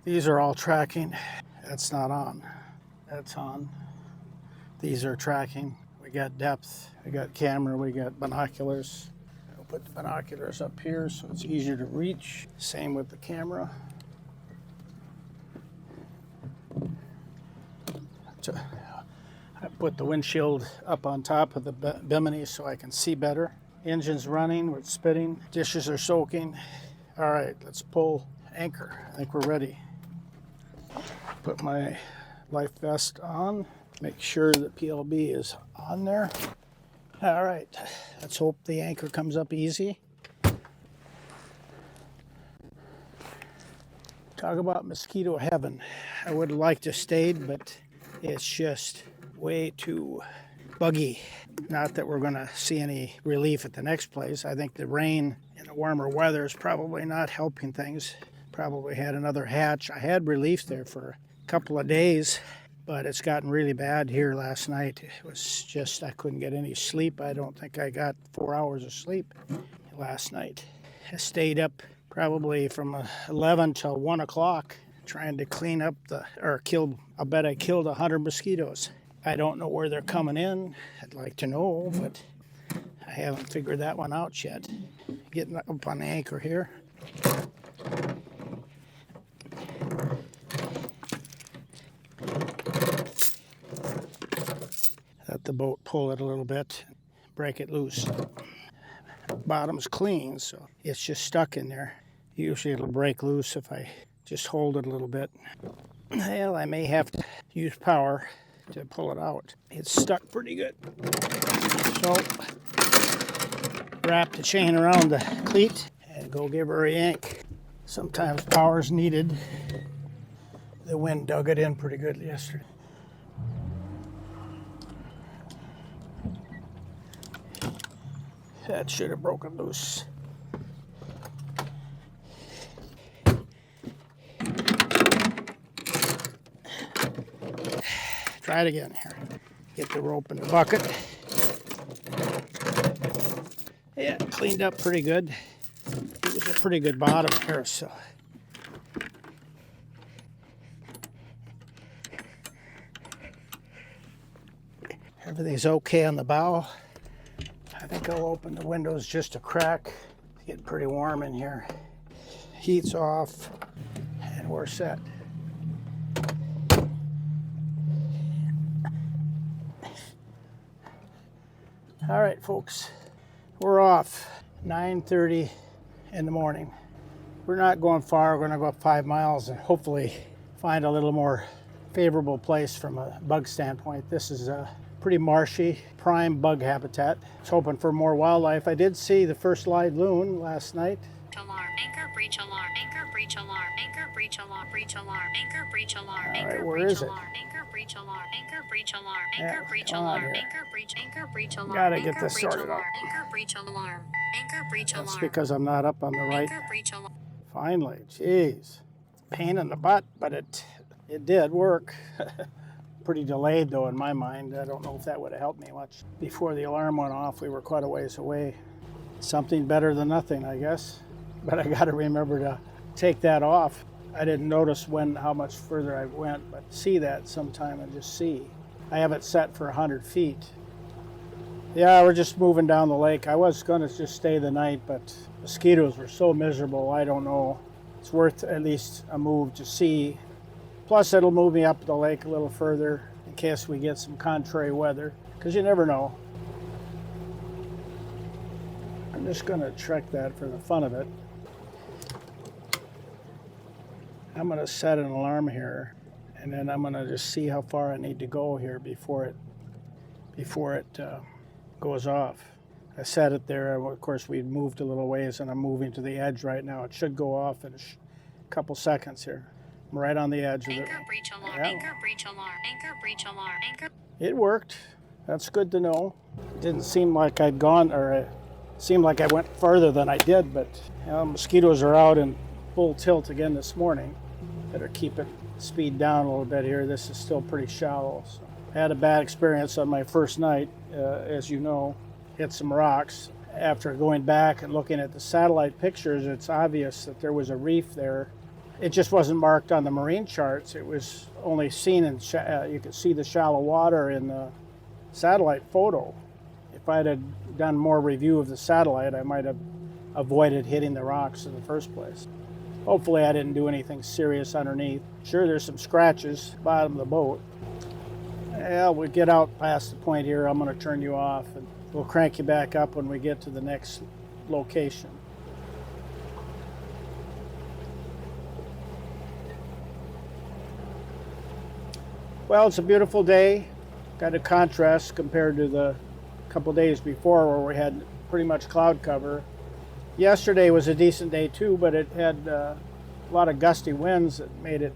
These are all tracking. That's not on. That's on. These are tracking. We got depth, we got camera, we got binoculars. I'll put the binoculars up here so it's easier to reach. Same with the camera. I put the windshield up on top of the bimini so I can see better. Engine's running, we're spitting, dishes are soaking. All right, let's pull anchor. I think we're ready. Put my life vest on, make sure that PLB is on there. All right, let's hope the anchor comes up easy. Talk about mosquito heaven. I would have liked to stayed, but it's just way too buggy. Not that we're gonna see any relief at the next place. I think the rain and the warmer weather is probably not helping things. Probably had another hatch. I had relief there for a couple of days, but it's gotten really bad here last night. It was just, I couldn't get any sleep. I don't think I got 4 hours of sleep last night. I stayed up probably from 11 till 1 o'clock trying to clean up I bet I killed 100 mosquitoes. I don't know where they're coming in. I'd like to know, but I haven't figured that one out yet. Getting up on the anchor here. Let the boat pull it a little bit, break it loose. Bottom's clean, so it's just stuck in there. Usually it'll break loose if I just hold it a little bit. Well, I may have to use power to pull it out. It's stuck pretty good. So, wrap the chain around the cleat and go give her a yank. Sometimes power's needed. The wind dug it in pretty good yesterday. That should have broken loose. Try it again here. Get the rope in the bucket. Yeah, cleaned up pretty good. It was a pretty good bottom here, so. Everything's okay on the bow. I think I'll open the windows just a crack. It's getting pretty warm in here. Heat's off, and we're set. All right, folks, we're off. 9:30 in the morning. We're not going far. We're gonna go up 5 miles and hopefully find a little more favorable place from a bug standpoint. This is a pretty marshy, prime bug habitat. I was hoping for more wildlife. I did see the first live loon last night. Alarm, anchor breach alarm, anchor breach alarm, anchor breach alarm, breach alarm, anchor breach alarm, anchor breach alarm, anchor breach alarm, anchor breach alarm, anchor breach alarm, anchor breach alarm. Gotta get this sorted out. Anchor breach alarm, anchor breach alarm. That's because I'm not up on the right. Anchor breach alarm. Finally, jeez. Pain in the butt, but it did work. Pretty delayed though in my mind. I don't know if that would have helped me much. Before the alarm went off, we were quite a ways away. Something better than nothing, I guess. But I got to remember to take that off. I didn't notice how much further I went, but see that sometime and just see. I have it set for 100 feet. Yeah, we're just moving down the lake. I was going to just stay the night, but mosquitoes were so miserable, I don't know. It's worth at least a move to see. Plus, it'll move me up the lake a little further in case we get some contrary weather, because you never know. I'm just going to trek that for the fun of it. I'm going to set an alarm here, and then I'm going to just see how far I need to go here before it goes off. I set it there. Of course, we moved a little ways, and I'm moving to the edge right now. It should go off in a couple seconds here. I'm right on the edge of it. Anchor breach alarm, anchor breach alarm, anchor breach alarm, anchor. It worked. That's good to know. It didn't seem like I'd gone, or it seemed like I went further than I did, but mosquitoes are out in full tilt again this morning. Better keep it speed down a little bit here. This is still pretty shallow. So I had a bad experience on my first night, as you know. Hit some rocks. After going back and looking at the satellite pictures, it's obvious that there was a reef there It just wasn't marked on the marine charts. It was only seen in, you could see the shallow water in the satellite photo. If I had done more review of the satellite, I might have avoided hitting the rocks in the first place. Hopefully I didn't do anything serious underneath. Sure, there's some scratches at the bottom of the boat. Yeah, we get out past the point here. I'm going to turn you off, and we'll crank you back up when we get to the next location. Well, it's a beautiful day. Got a contrast compared to the couple days before where we had pretty much cloud cover. Yesterday was a decent day too, but it had a lot of gusty winds that made it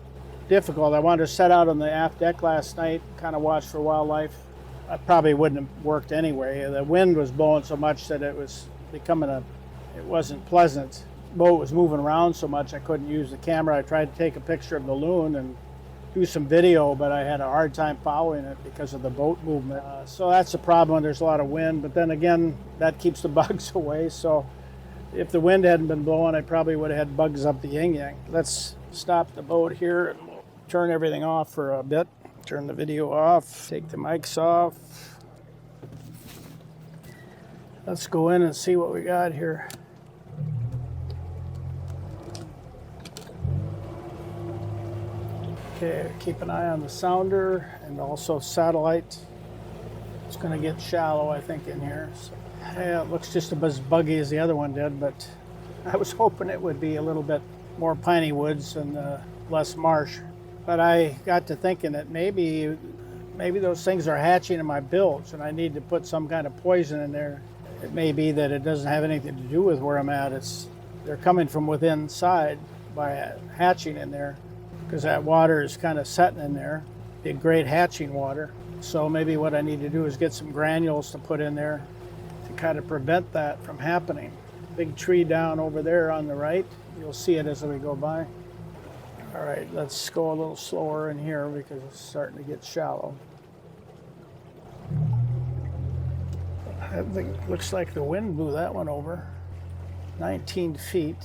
difficult. I wanted to set out on the aft deck last night, kind of watch for wildlife. I probably wouldn't have worked anyway. The wind was blowing so much that it was becoming it wasn't pleasant. The boat was moving around so much I couldn't use the camera. I tried to take a picture of the loon and do some video, but I had a hard time following it because of the boat movement. So that's the problem when there's a lot of wind, but then again, that keeps the bugs away. So if the wind hadn't been blowing, I probably would have had bugs up the yin-yang. Let's stop the boat here and we'll turn everything off for a bit. Turn the video off, take the mics off. Let's go in and see what we got here. Okay, keep an eye on the sounder and also satellite. It's going to get shallow, I think, in here. So, yeah, it looks just as buggy as the other one did, but I was hoping it would be a little bit more piney woods and less marsh. But I got to thinking that maybe those things are hatching in my bilge and I need to put some kind of poison in there. It may be that it doesn't have anything to do with where I'm at. They're coming from within inside by hatching in there, because that water is kind of setting in there. Be great hatching water. So maybe what I need to do is get some granules to put in there to kind of prevent that from happening. Big tree down over there on the right. You'll see it as we go by. All right, let's go a little slower in here because it's starting to get shallow. I think it looks like the wind blew that one over. 19 feet,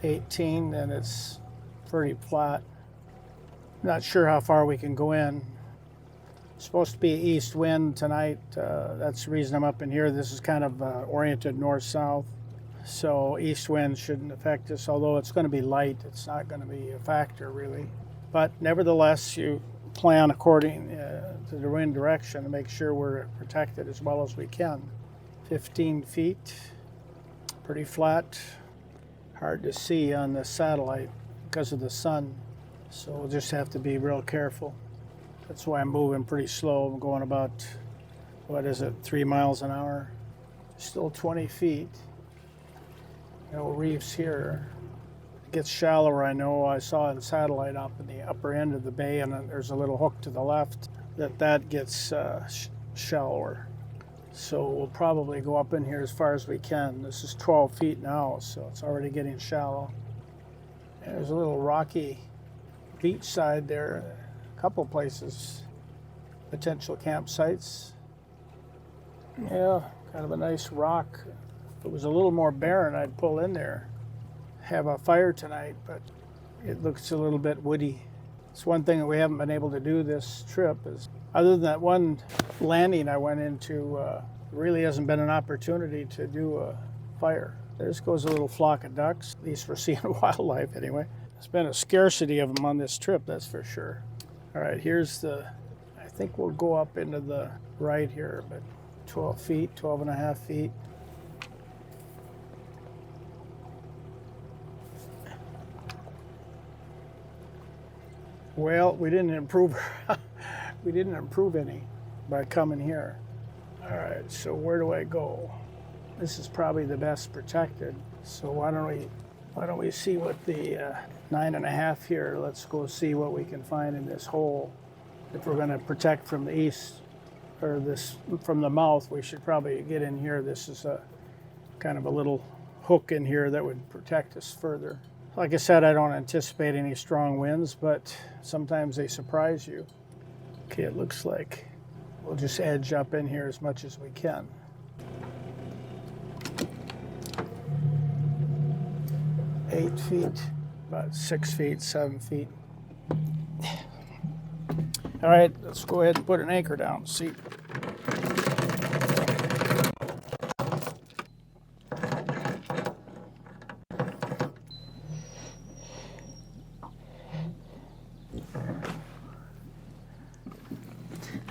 18, and it's pretty flat. Not sure how far we can go in. It's supposed to be east wind tonight. That's the reason I'm up in here. This is kind of oriented north-south. So east wind shouldn't affect us, although it's going to be light. It's not going to be a factor really. But nevertheless, you plan according to the wind direction to make sure we're protected as well as we can. 15 feet, pretty flat. Hard to see on the satellite because of the sun. So we'll just have to be real careful. That's why I'm moving pretty slow. I'm going about, 3 miles an hour? Still 20 feet. No reefs here. It gets shallower, I know. I saw in satellite up in the upper end of the bay, and then there's a little hook to the left that gets shallower. So we'll probably go up in here as far as we can. This is 12 feet now, so it's already getting shallow. And there's a little rocky beach side there. A couple places, potential campsites. Yeah, kind of a nice rock. If it was a little more barren, I'd pull in there. Have a fire tonight, but it looks a little bit woody. It's one thing that we haven't been able to do this trip is, other than that one landing I went into, really hasn't been an opportunity to do a fire. There goes a little flock of ducks. At least we're seeing wildlife anyway. There's been a scarcity of them on this trip, that's for sure. All right, I think we'll go up into the right here, but 12 feet, 12 and a half feet. Well, we didn't improve any by coming here. All right, so where do I go? This is probably the best protected. So why don't we see what the 9.5 here? Let's go see what we can find in this hole. If we're going to protect from the east, or this from the mouth, we should probably get in here. This is a kind of a little hook in here that would protect us further. Like I said, I don't anticipate any strong winds, but sometimes they surprise you. Okay, it looks like we'll just edge up in here as much as we can. Eight feet. about 6 feet, 7 feet. All right, let's go ahead and put an anchor down. See.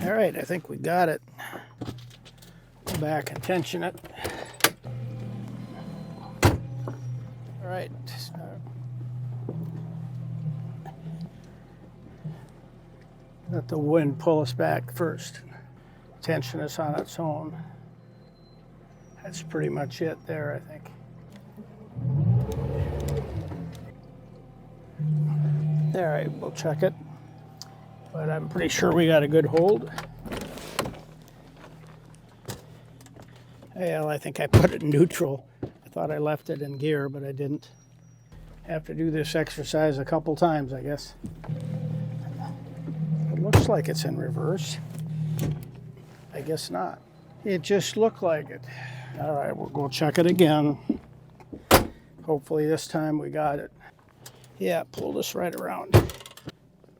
All right, I think we got it. Go back and tension it. All right. Let the wind pull us back first. Tension us on its own. That's pretty much it there, I think. All right, we'll check it. But I'm pretty sure we got a good hold. Well, I think I put it in neutral. I thought I left it in gear, but I didn't. Have to do this exercise a couple times, I guess. It looks like it's in reverse. I guess not. It just looked like it. All right, we'll go check it again. Hopefully this time we got it. Yeah, pulled us right around.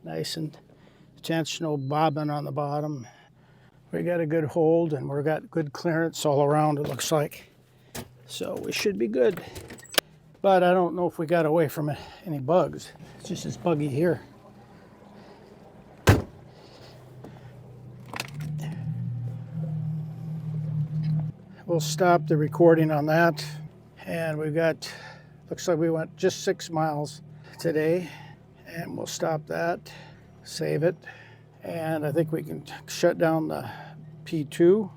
Nice and tense, no bobbing on the bottom. We got a good hold and we've got good clearance all around, it looks like. So we should be good. But I don't know if we got away from any bugs. It's just this buggy here. We'll stop the recording on that. And we've got, looks like we went just 6 miles today. And we'll stop that, save it. And I think we can shut down the P2.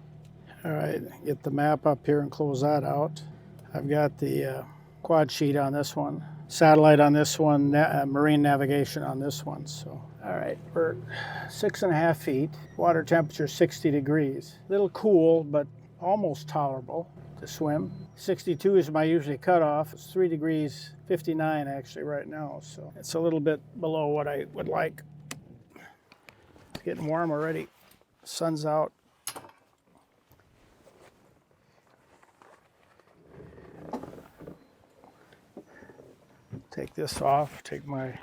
All right, get the map up here and close that out. I've got the quad sheet on this one, satellite on this one, marine navigation on this one. So, all right, we're 6.5 feet, water temperature 60 degrees. A little cool, but almost tolerable to swim. 62 is my usually cutoff. It's 3 degrees, 59 actually right now. So it's a little bit below what I would like. It's getting warm already. Sun's out. Take this off, take my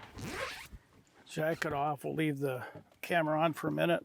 jacket off. We'll leave the camera on for a minute.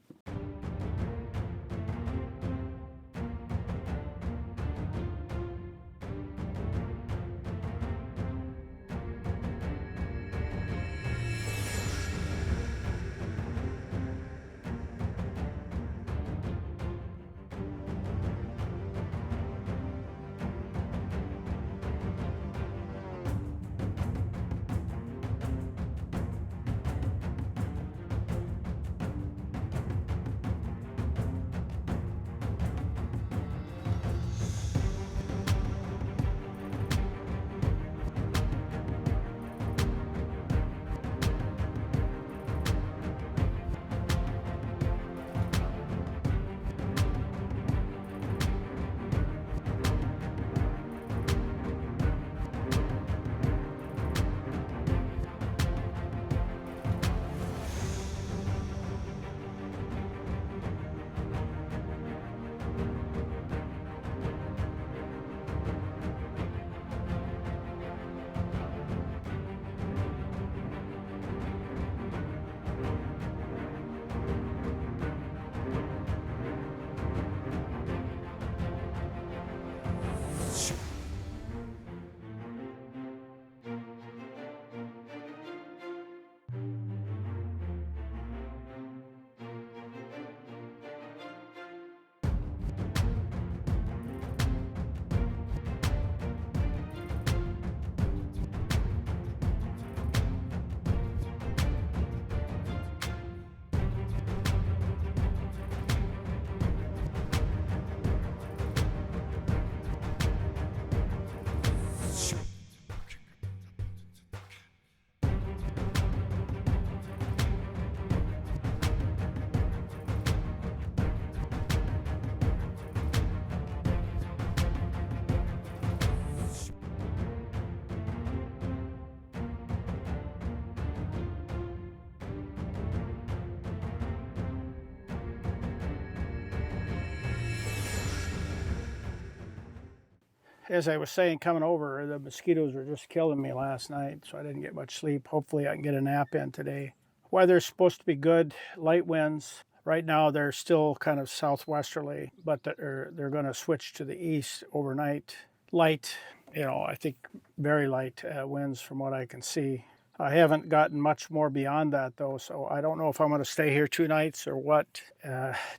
as I was saying, coming over, the mosquitoes were just killing me last night, so I didn't get much sleep. Hopefully I can get a nap in today. Weather's supposed to be good, light winds. Right now they're still kind of southwesterly, but they're going to switch to the east overnight. Light, I think very light winds from what I can see. I haven't gotten much more beyond that though, so I don't know if I'm going to stay here 2 nights or what.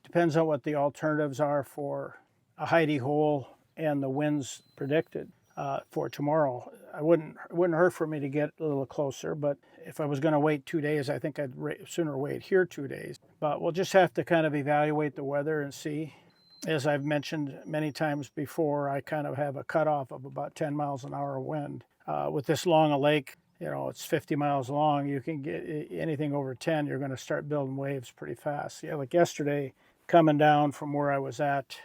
Depends on what the alternatives are for a hidey hole and the winds predicted for tomorrow. It wouldn't hurt for me to get a little closer, but if I was going to wait 2 days, I think I'd sooner wait here 2 days. But we'll just have to kind of evaluate the weather and see. As I've mentioned many times before, I kind of have a cutoff of about 10 miles an hour wind. With this long a lake, it's 50 miles long. You can get anything over 10, you're going to start building waves pretty fast. Yeah, like yesterday, coming down from where I was at,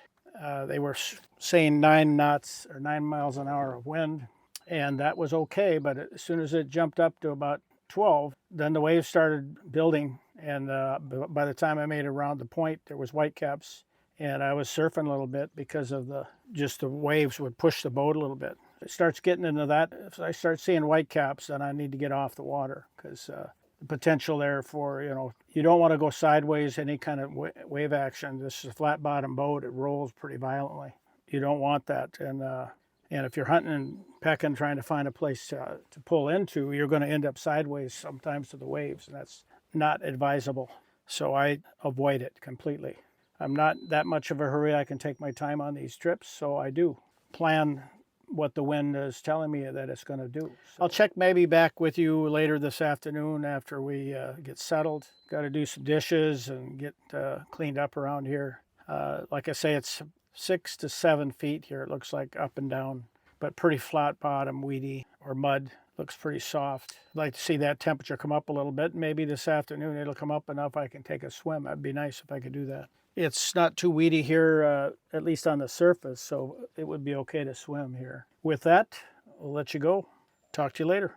they were saying 9 knots or 9 miles an hour of wind, and that was okay. But as soon as it jumped up to about 12, then the waves started building, and by the time I made it around the point, there was whitecaps, and I was surfing a little bit because of the waves would push the boat a little bit. It starts getting into that. If I start seeing whitecaps, then I need to get off the water because the potential there for, you don't want to go sideways, any kind of wave action. This is a flat bottom boat. It rolls pretty violently. You don't want that. And if you're hunting and pecking, trying to find a place to pull into, you're going to end up sideways sometimes to the waves, and that's not advisable. So I avoid it completely. I'm not that much of a hurry. I can take my time on these trips, so I do plan what the wind is telling me that it's going to do. So I'll check maybe back with you later this afternoon after we get settled. Got to do some dishes and get cleaned up around here. Like I say, it's 6 to 7 feet here. It looks like up and down, but pretty flat bottom, weedy or mud. Looks pretty soft. I'd like to see that temperature come up a little bit. Maybe this afternoon it'll come up enough I can take a swim. That'd be nice if I could do that. It's not too weedy here, at least on the surface, so it would be okay to swim here. With that, I'll let you go. Talk to you later.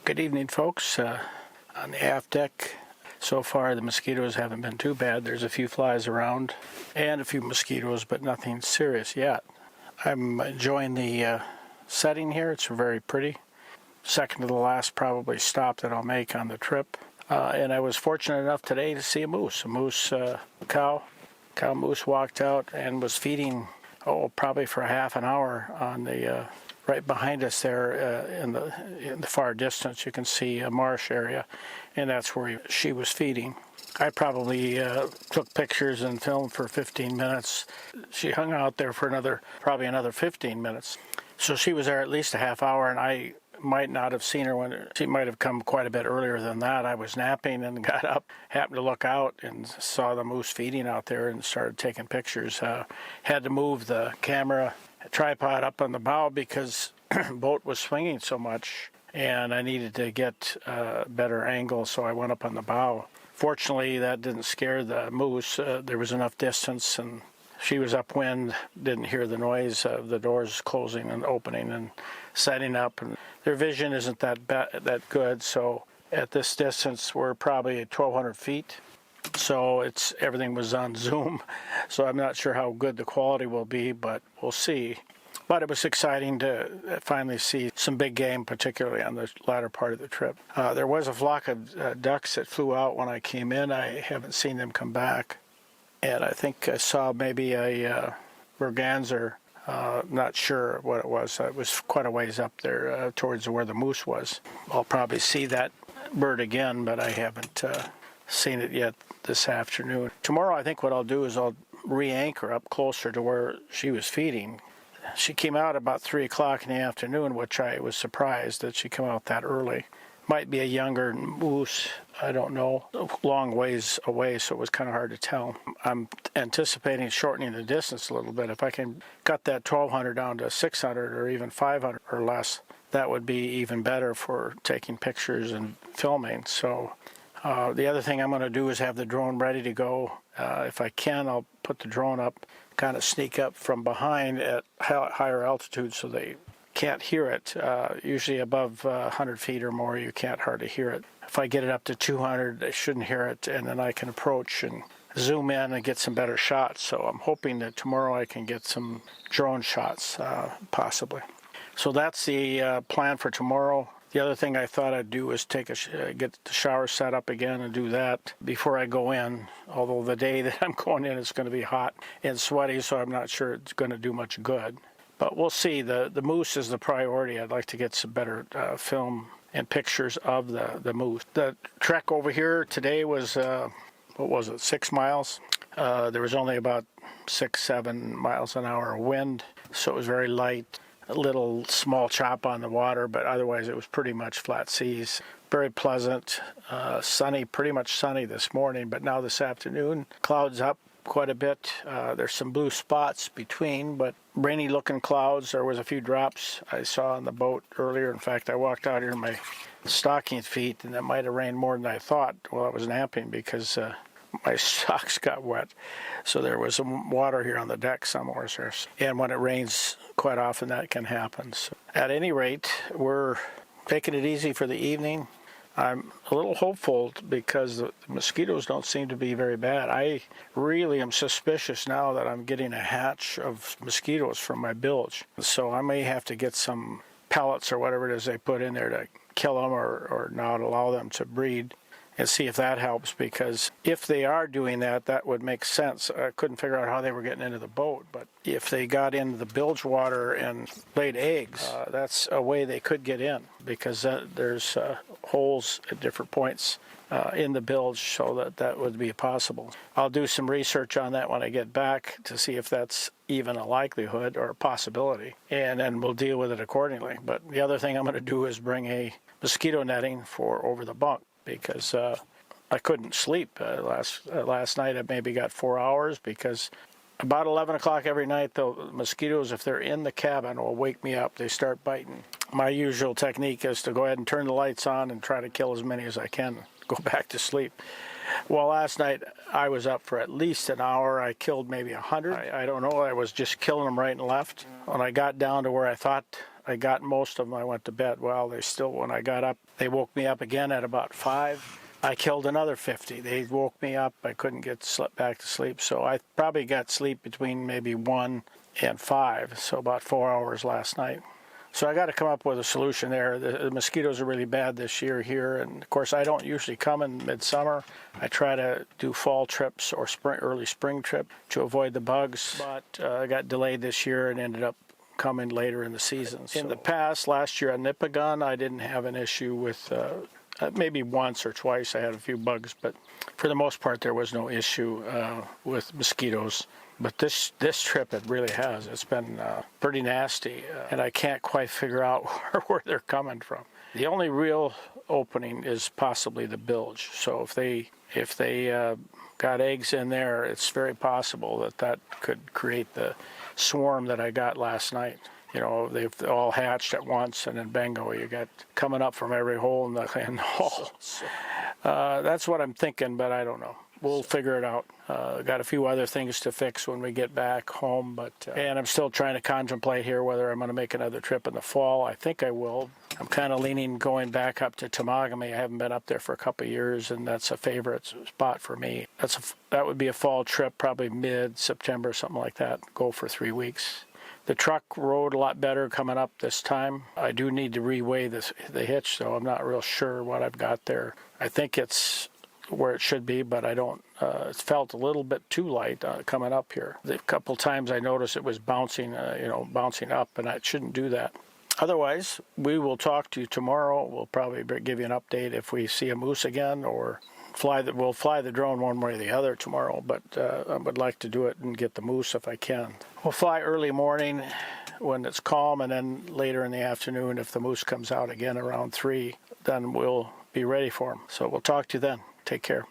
Good evening, folks. On the aft deck, so far the mosquitoes haven't been too bad. There's a few flies around and a few mosquitoes, but nothing serious yet. I'm enjoying the setting here. It's very pretty. Second to the last probably stop that I'll make on the trip. And I was fortunate enough today to see a moose. Cow moose walked out and was feeding, probably for a half an hour on the right behind us there in the far distance. You can see a marsh area, and that's where she was feeding. I probably took pictures and filmed for 15 minutes. She hung out there for probably another 15 minutes. So she was there at least a half hour, and I might not have seen her when she might have come quite a bit earlier than that. I was napping and got up, happened to look out and saw the moose feeding out there and started taking pictures. Had to move the camera tripod up on the bow because the boat was swinging so much and I needed to get a better angle, so I went up on the bow. Fortunately, that didn't scare the moose. There was enough distance and she was upwind, didn't hear the noise of the doors closing and opening and setting up. And their vision isn't that good, so at this distance we're probably at 1,200 feet. So everything was on zoom, so I'm not sure how good the quality will be, but we'll see. But it was exciting to finally see some big game, particularly on the latter part of the trip. There was a flock of ducks that flew out when I came in. I haven't seen them come back. And I think I saw maybe a merganser, not sure what it was. It was quite a ways up there towards where the moose was. I'll probably see that bird again, but I haven't seen it yet this afternoon. Tomorrow I think what I'll do is I'll re-anchor up closer to where she was feeding. She came out about 3 o'clock in the afternoon, which I was surprised that she came out that early. Might be a younger moose, I don't know. A long ways away, so it was kind of hard to tell. I'm anticipating shortening the distance a little bit. If I can cut that 1,200 down to 600 or even 500 or less, that would be even better for taking pictures and filming. So the other thing I'm going to do is have the drone ready to go. If I can, I'll put the drone up, kind of sneak up from behind at higher altitude so they can't hear it. Usually above 100 feet or more, you can't hardly hear it. If I get it up to 200, they shouldn't hear it, and then I can approach and zoom in and get some better shots. So I'm hoping that tomorrow I can get some drone shots, possibly. So that's the plan for tomorrow. The other thing I thought I'd do is get the shower set up again and do that before I go in, although the day that I'm going in is going to be hot and sweaty, so I'm not sure it's going to do much good. But we'll see. The moose is the priority. I'd like to get some better film and pictures of the moose. The trek over here today was, 6 miles? There was only about 6-7 miles an hour wind, so it was very light. A little small chop on the water, but otherwise it was pretty much flat seas. Very pleasant, sunny, pretty much sunny this morning, but now this afternoon, clouds up quite a bit. There's some blue spots between, but rainy looking clouds. There was a few drops I saw on the boat earlier. In fact, I walked out here in my stocking feet, and it might have rained more than I thought while I was napping because my socks got wet. So there was some water here on the deck somewhere. And when it rains, quite often that can happen. So at any rate, we're taking it easy for the evening. I'm a little hopeful because the mosquitoes don't seem to be very bad. I really am suspicious now that I'm getting a hatch of mosquitoes from my bilge. So I may have to get some pellets or whatever it is they put in there to kill them or not allow them to breed and see if that helps, because if they are doing that, that would make sense. I couldn't figure out how they were getting into the boat, but if they got into the bilge water and laid eggs, that's a way they could get in, because there's holes at different points in the bilge, so that would be possible. I'll do some research on that when I get back to see if that's even a likelihood or a possibility, and then we'll deal with it accordingly. But the other thing I'm going to do is bring a mosquito netting for over the bunk, because I couldn't sleep last night. I maybe got 4 hours, because about 11 o'clock every night, the mosquitoes, if they're in the cabin, will wake me up. They start biting. My usual technique is to go ahead and turn the lights on and try to kill as many as I can, go back to sleep. Well, last night I was up for at least an hour. I killed maybe 100. I don't know. I was just killing them right and left. When I got down to where I thought I got most of them. I went to bed. Well, they still, when I got up, they woke me up again at about 5. I killed another 50. They woke me up. I couldn't get back to sleep. So I probably got sleep between maybe 1 and 5. So about 4 hours last night. So I got to come up with a solution there. The mosquitoes are really bad this year here, and of course I don't usually come in midsummer. I try to do fall trips or early spring trip to avoid the bugs, but I got delayed this year and ended up coming later in the season. So in the past, last year on Nipigon, I didn't have an issue with, maybe once or twice I had a few bugs, but for the most part there was no issue with mosquitoes. But this trip, it really has. It's been pretty nasty, and I can't quite figure out where they're coming from. The only real opening is possibly the bilge. So if they got eggs in there, it's very possible that could create the swarm that I got last night. You know, they've all hatched at once, and then bingo, you got coming up from every hole in the hole. That's what I'm thinking, but I don't know. We'll figure it out. Got a few other things to fix when we get back home, and I'm still trying to contemplate here whether I'm going to make another trip in the fall. I think I will. I'm kind of leaning going back up to Temagami. I haven't been up there for a couple of years, and that's a favorite spot for me. That would be a fall trip, probably mid-September, something like that. Go for 3 weeks. The truck rode a lot better coming up this time. I do need to reweigh the hitch, though. I'm not real sure what I've got there. I think it's where it should be, but I don't. It felt a little bit too light coming up here. The couple times I noticed it was bouncing, bouncing up, and I shouldn't do that. Otherwise, we will talk to you tomorrow. We'll probably give you an update if we see a moose again, or we'll fly the drone one way or the other tomorrow, but I would like to do it and get the moose if I can. We'll fly early morning when it's calm, and then later in the afternoon, if the moose comes out again around 3, then we'll be ready for him. So we'll talk to you then. Take care.